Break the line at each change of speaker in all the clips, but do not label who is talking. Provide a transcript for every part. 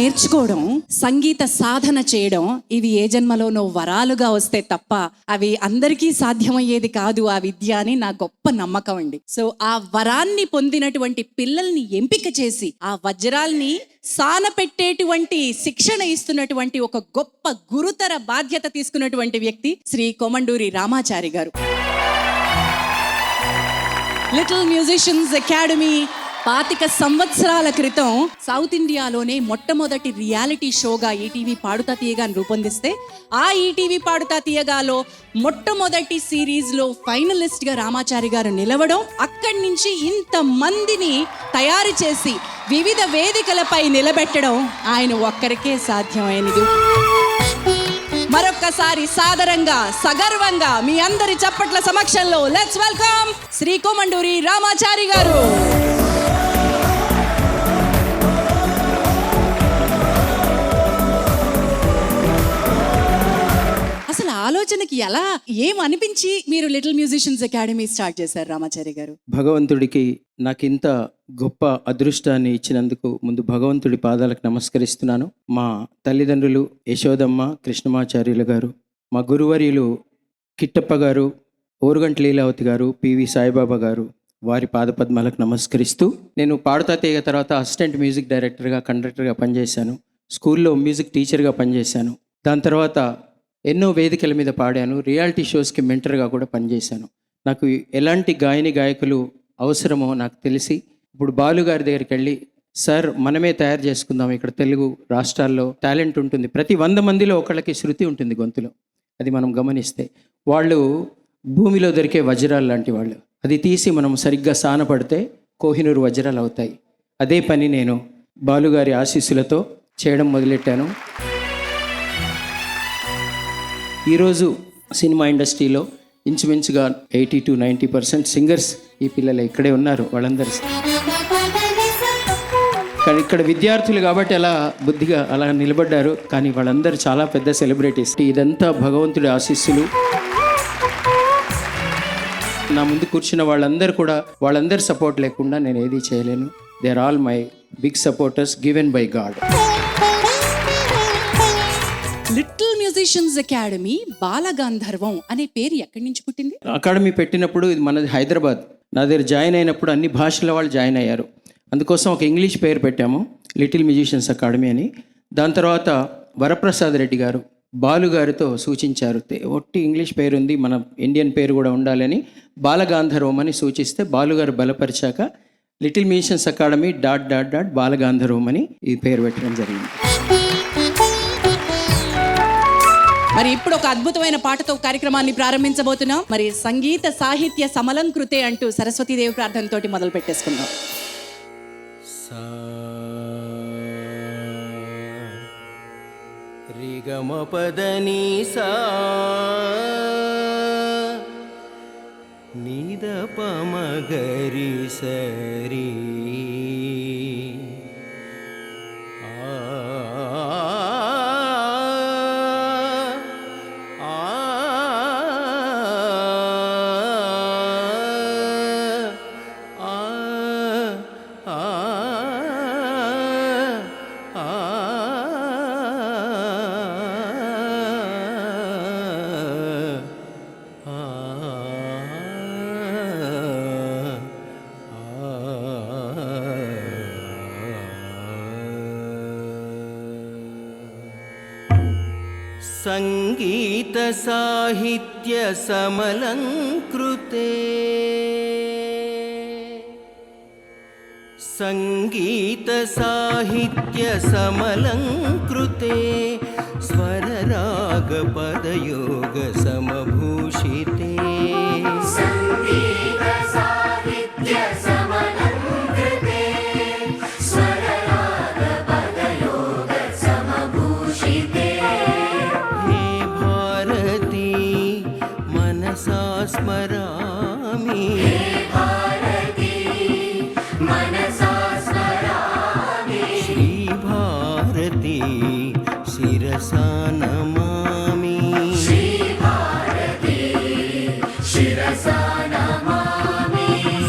నేర్చుకోవడం, సంగీత సాధన చేయడం ఇవి ఏ జన్మలోనో వరాలుగా వస్తే తప్ప అవి అందరికీ సాధ్యమయ్యేది కాదు ఆ విద్య అని నా గొప్ప నమ్మకం అండి. సో ఆ వరాన్ని పొందినటువంటి పిల్లల్ని ఎంపిక చేసి ఆ వజ్రాల్ని సానపెట్టేటువంటి శిక్షణ ఇస్తున్నటువంటి ఒక గొప్ప గురుతర బాధ్యత తీసుకున్నటువంటి వ్యక్తి శ్రీ కొమండూరి రామాచారి గారు. లిటిల్ మ్యూజిషియన్స్ అకాడమీ 25 సంవత్సరాల క్రితం సౌత్ ఇండియాలోనే మొట్టమొదటి రియాలిటీ షోగా ఈటీవీ పాడుతా తీయగా రూపొందిస్తే ఆ ఈటీవీ పాడుతా తీయగాలో మొట్టమొదటి సిరీస్లో ఫైనలిస్ట్గా రామాచారి గారు నిలవడం, అక్కడి నుంచి ఇంతమందిని తయారు చేసి వివిధ వేదికలపై నిలబెట్టడం ఆయన ఒక్కరికే సాధ్యమైనది. మరొక్కసారి సాదరంగా సగర్వంగా మీ అందరి చప్పట్ల సమక్షంలో లెట్స్ వెల్కమ్ శ్రీ కొమండూరి రామాచారి గారు. అసలు ఆలోచనకి ఎలా ఏమనిపించి మీరు లిటిల్ మ్యూజిషియన్స్ అకాడమీ స్టార్ట్ చేశారు రామాచారి గారు?
భగవంతుడికి నాకింత గొప్ప అదృష్టాన్ని ఇచ్చినందుకు ముందు భగవంతుడి పాదాలకు నమస్కరిస్తున్నాను. మా తల్లిదండ్రులు యశోదమ్మ కృష్ణమాచార్యులు గారు, మా గురువర్యులు కిట్టప్ప గారు, ఓరుగంటి లీలావతి గారు, పివి సాయిబాబా గారు, వారి పాదపద్మాలకు నమస్కరిస్తూ, నేను పాడుతా తీగ తర్వాత అసిస్టెంట్ మ్యూజిక్ డైరెక్టర్గా, కండక్టర్గా పనిచేశాను. స్కూల్లో మ్యూజిక్ టీచర్గా పనిచేశాను. దాని తర్వాత ఎన్నో వేదికల మీద పాడాను. రియాలిటీ షోస్కి మెంటర్గా కూడా పనిచేశాను. నాకు ఎలాంటి గాయకులు అవసరమో నాకు తెలిసి ఇప్పుడు బాలుగారి దగ్గరికి వెళ్ళి, సార్ మనమే తయారు చేసుకుందాం, ఇక్కడ తెలుగు రాష్ట్రాల్లో టాలెంట్ ఉంటుంది, ప్రతి 100 మందిలో ఒకళ్ళకి శృతి ఉంటుంది గొంతులో, అది మనం గమనిస్తే. వాళ్ళు భూమిలో దొరికే వజ్రాలు లాంటి వాళ్ళు. అది తీసి మనం సరిగ్గా సానపడితే కోహినూరు వజ్రాలు అవుతాయి. అదే పని నేను బాలుగారి ఆశీస్సులతో చేయడం మొదలెట్టాను. ఈరోజు సినిమా ఇండస్ట్రీలో ఇంచుమించుగా 80 to 90% సింగర్స్ ఈ పిల్లలు ఇక్కడే ఉన్నారు. వాళ్ళందరూ కానీ ఇక్కడ విద్యార్థులు కాబట్టి అలా బుద్ధిగా అలా నిలబడ్డారు. కానీ వాళ్ళందరూ చాలా పెద్ద సెలబ్రిటీస్. ఇదంతా భగవంతుడి ఆశీస్సులు. నా ముందు కూర్చున్న వాళ్ళందరి సపోర్ట్ లేకుండా నేను ఏది చేయలేను. They are all my big supporters given by God.
Little musicians academy Balagandharvam అనే పేరు ఎక్కడి నుంచి పుట్టింది?
అకాడమీ పెట్టినప్పుడు ఇది మనది హైదరాబాద్. నా దగ్గర జాయిన్ అయినప్పుడు అన్ని భాషల వాళ్ళు జాయిన్ అయ్యారు. అందుకోసం ఒక ఇంగ్లీష్ పేరు పెట్టాము, లిటిల్ మ్యూజిషియన్స్ అకాడమీ అని. దాని తర్వాత వరప్రసాద్ రెడ్డి గారు బాలుగారితో సూచించారు, ఒట్టి ఇంగ్లీష్ పేరు ఉంది, మన ఇండియన్ పేరు కూడా ఉండాలని బాలగాంధర్వం అని సూచిస్తే బాలుగారు బలపరిచాక లిటిల్ మ్యూజిషియన్స్ అకాడమీ ... బాలగాంధర్వం అని ఈ పేరు పెట్టడం జరిగింది.
మరి ఇప్పుడు ఒక అద్భుతమైన పాటతో కార్యక్రమాన్ని ప్రారంభించబోతున్నాం. మరి సంగీత సాహిత్య సమలంకృతే అంటూ సరస్వతీదేవి ప్రార్థనతోటి మొదలు పెట్టేసుకుందాం.
రిగమపదని సా నిదపమగరి సరి సంగీత సాహిత్య సమలంకృతే సంగీత సాహిత్య సమలంకృతే స్వరరాగ పదయోగ సమభూషితే సంగీత సాహిత్య సమలంకృతే స్వరరాగ పదయోగ సమభూషితే స్మరామి శ్రీ భారతి శిరసా నమామి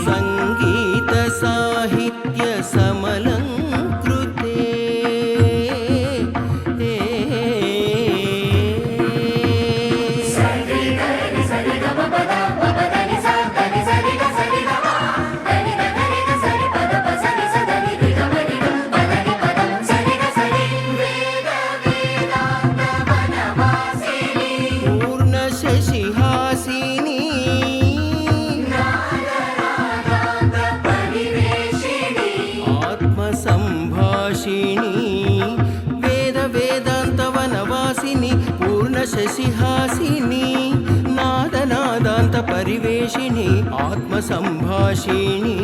సంగీత సాహిత్య సమలంకృతే पूर्णशशिहासिनी आत्मसम्भाषिणी वेदान्तवनवासिनी पूर्णशशिहासिनी नादनादान्तपरिवेशिनी आत्मसम्भाषिणी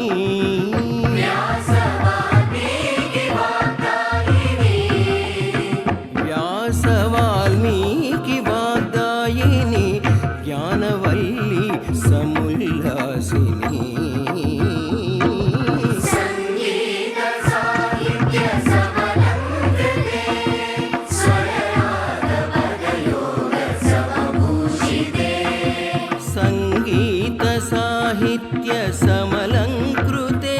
व्यासवाल्मीकि वाग्दायिनी ज्ञानवल्ली समुल्लासिनी संगीत साहित्य समलंकृते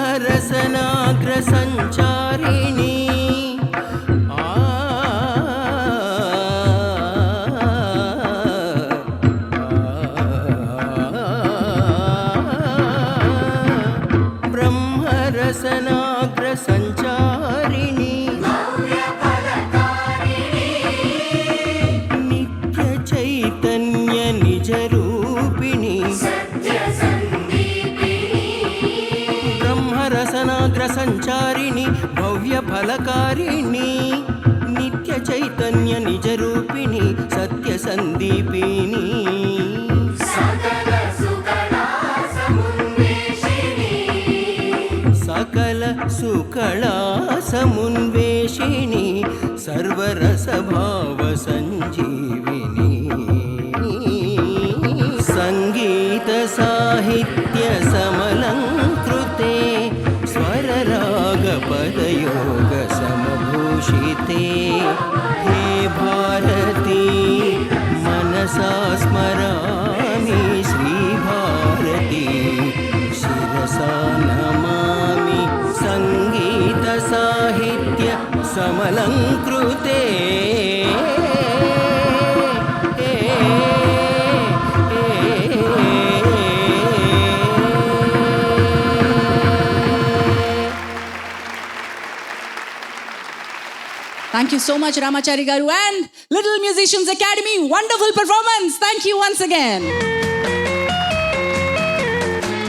ब्रह्मरसनाग्र संचारिणी रसनाग्र संचारिणी नित्य चैतन्य निज रूपिणी ब्रह्म रसनाग्र संचारिणी भव्य फलकारिणी नित्य चैतन्य निज रूपिणी सत्य संदीपिनी सकल सुकला समुन्वेशिनी सर्वरसभाव संजीविनी संगीत साहित्य समलंकृते स्वरराग पदयोग समभूषिते हे भारती मनसा स्मरामि श्रीभारती शिरसा नमामि संगीत साहित्य समलंकृते
Thank you so much, Ramachari Garu and Little Musicians Academy. Wonderful performance. Thank you once again.